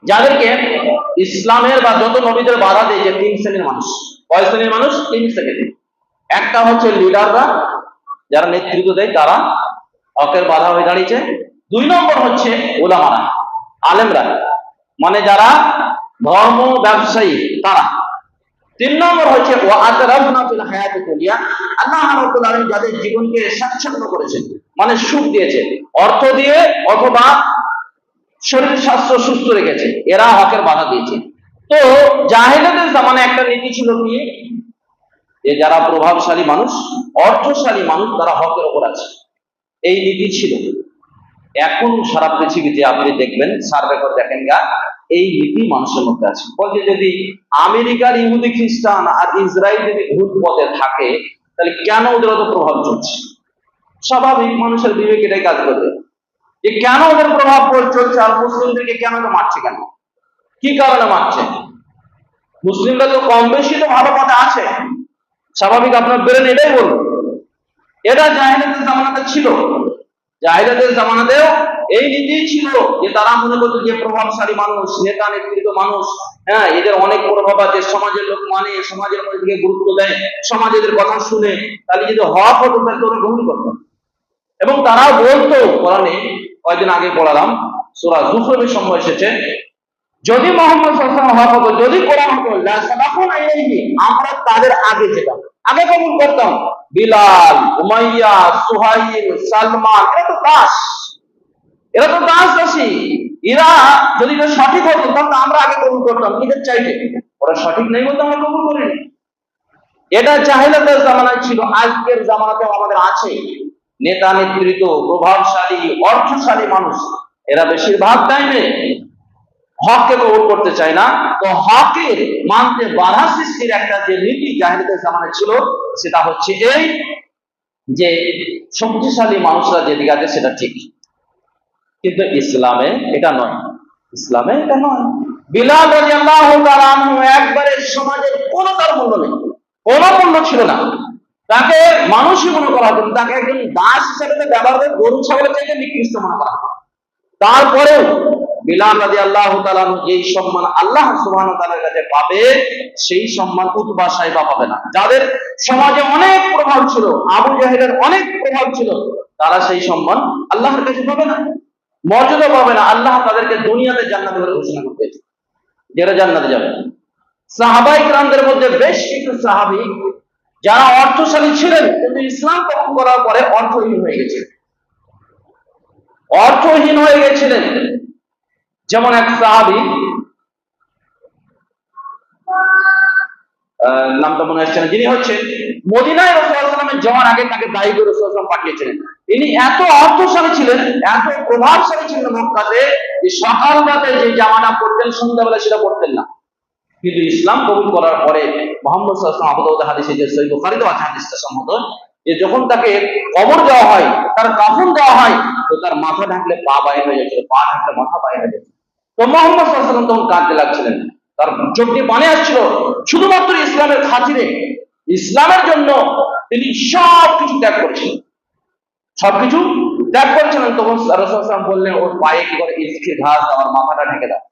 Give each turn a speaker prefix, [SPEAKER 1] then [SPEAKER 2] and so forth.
[SPEAKER 1] যাদেরকে ইসলামের বা যত নবীদের বাধা দিয়েছে তিন শ্রেণীর মানুষ। কয় শ্রেণীর মানুষ? তিন শ্রেণীর। একটা হচ্ছে লিডাররা, যারা নেতৃত্ব দেয়, তারা হকের বাধা হয়ে দাঁড়িয়েছে। দুই নম্বর হচ্ছে উলামারা, আলেমরা, মানে যারা ধর্ম ব্যবসায়ী, তারা। তিন নম্বর হচ্ছে ও আতরাফনা ফিল হায়াতিদ দুনিয়া, আল্লাহ রাব্বুল আলামিন যাদের জীবনকে স্বাচ্ছন্দ্য করেছেন, মানে সুখ দিয়েছে, অর্থ দিয়ে অথবা শরীর স্বাস্থ্য সুস্থ রেখেছে, এরা হকের বাধা দিয়েছে। তো জাহেলিয়াতের জামানায় একটা নীতি ছিল কি, যে যারা প্রভাবশালী মানুষ, অর্থশালী মানুষ, তারা হকের ওপর আছে, এই নীতি ছিল। এখন সারা পৃথিবীতে আপনি দেখবেন, সার্ভে করে দেখেন গা, এই নীতি মানুষের মধ্যে আছে। বলছে যদি আমেরিকার ইহুদি খ্রিস্টান আর ইসরায়েল যদি ভূত পথে থাকে, তাহলে কেন ওদের অত প্রভাব চলছে? স্বাভাবিক মানুষের বিবেক এটাই কাজ করবে, যে কেন ওদের প্রভাব চলছে, আর মুসলিমদেরকে কেন তো মারছে, কেন, কি কারণে মারছে? মুসলিমরা তো কম বেশি তো ভালো পথে আছে, স্বাভাবিক আপনার বেরেন এটাই বলবো। এটা জাহেলিয়াতের জামানাতে ছিল। জাহেলিয়াতের জামানাতেও এই নীতি ছিল, যে তারা মনে করতো যে প্রভাবশালী মানুষ, নেতা নেতৃত্ব মানুষ, হ্যাঁ, এদের অনেক প্রভাব আছে, সমাজের লোক মানে, সমাজের মধ্যে গুরুত্ব দেয়, সমাজ এদের কথা শুনে, তাহলে যদি হক হতো তাহলে ওরা গ্রহণ করতো। এবং তারা বলতো, কোরআনে কয়েকদিন আগে পড়ালাম, সূরা যুখরুফের সময় এসেছে, যদি মুহাম্মদ সাল্লাল্লাহু আলাইহি ওয়াসাল্লাম হক হতো, যদি কোরআন হতো, লা সালাফুনা ইলাইহি, আমরা তাদের আগে যেতাম, আগে কবুল করতাম। বিলাল, উমাইয়া, সুহাইল, সালমান, এরা তো দাসী, এরা যদি সঠিক হতো তাহলে আমরা আগে কবুল করতাম, এদের চাইতে। ওরা সঠিক নেই বলতে আমরা কবুল করিনি। এটা জাহেলিয়াতের জামানায় ছিল, আজকের জামানাতেও আমাদের আছে। নেতা নেতৃত্ব, প্রভাবশালী, অর্থশালী মানুষ, এরা বেশিরভাগ টাইমে হককে কবুল করতে চায় না। তো হকের মানতে বাধা সৃষ্টির একটা যে নীতি জাহেলিয়াতের জামানায় ছিল, সেটা হচ্ছে এই, যে শক্তিশালী মানুষরা যেদিকে আছে সেটা ঠিক, কিন্তু ইসলামে এটা নয়, ইসলামে এটা নয়। বিলাল রাদিয়াল্লাহু তাআলা আনহু একবারে সমাজের কোনো তার মূল্য নেই, কোনো মূল্য ছিল না, তাকে মানুষই মনে করা হতো, তাকে একজন দাস হিসেবে ব্যবহার করে, গরু ছাগলের চাইতে নিকৃষ্ট মনে করা হতো। তারপরেও বিলাল রাদিয়াল্লাহু তাআলা যেই সম্মান আল্লাহ সুবহানাহু ওয়া তাআলার কাছে পাবে, সেই সম্মান উতবা সাইবা পাবে না। যাদের সমাজে অনেক প্রভাব ছিল, আবু জাহেলের অনেক প্রভাব ছিল, তারা সেই সম্মান আল্লাহর কাছে পাবে না, মর্যাদা পাবে না। আল্লাহ তাদেরকে দুনিয়াতে জান্নাতে বলে ঘোষণা করতেছে, যারা জান্নাতে যাবে। সাহাবায়ে কেরামদের মধ্যে বেশ কিছু সাহাবী যারা অর্থশালী ছিলেন, কিন্তু ইসলাম কবুল করার পরে অর্থহীন হয়ে গেছে, অর্থহীন হয়ে গেছিলেন। যেমন এক সাহাবী, নামটা মনে আসছে না, যিনি হচ্ছে মদিনায় রাসূলুল্লাহ সাল্লাল্লাহু আলাইহি ওয়াসাল্লামের যাওয়ার আগে তাকে দায়ী করে রাসূলুল্লাহ সাল্লাল্লাহু আলাইহি ওয়াসাল্লাম পাঠিয়েছিলেন। ইনি এত অর্থশালী ছিলেন, এত প্রভাবশালী ছিলেন মক্কাতে, যে সকালবেলাতে যে জামাটা পরতেন, সন্ধ্যাবেলা সেটা পরতেন না। কিন্তু ইসলাম কবুল করার পরে মুহাম্মদ সাল্লাল্লাহু আলাইহি ওয়াসাল্লাম, আবু দাউদ হাদিসে যে সহিহ বুখারীতে আছে হাদিসটা সম্মত, যে যখন তাকে কবর দেওয়া হয়, তার কাফন দেওয়া হয়, তো তার মাথা ঢাকলে পা বাইরে হয়ে যাচ্ছিল, পা ঢাকলে মাথা বাইরে হয়ে যাচ্ছিল। তো মুহাম্মদ সাল্লাল্লাহু আলাইহি ওয়াসাল্লাম তখন কাঁদতে লাগছিলেন, তার চোখ দিয়ে পানি আসছিল, শুধুমাত্র ইসলামের খাতিরে, ইসলামের জন্য তিনি সবকিছু ত্যাগ করেছিলেন, সবকিছু ত্যাগ করেছিলেন। তখন রাসূলুল্লাহ সাল্লাল্লাহু আলাইহি ওয়াসাল্লাম বললেন, ওর পায়ে কি করে ইসকে ঘাস দাও, আর মাথাটা ঢেকে দাও।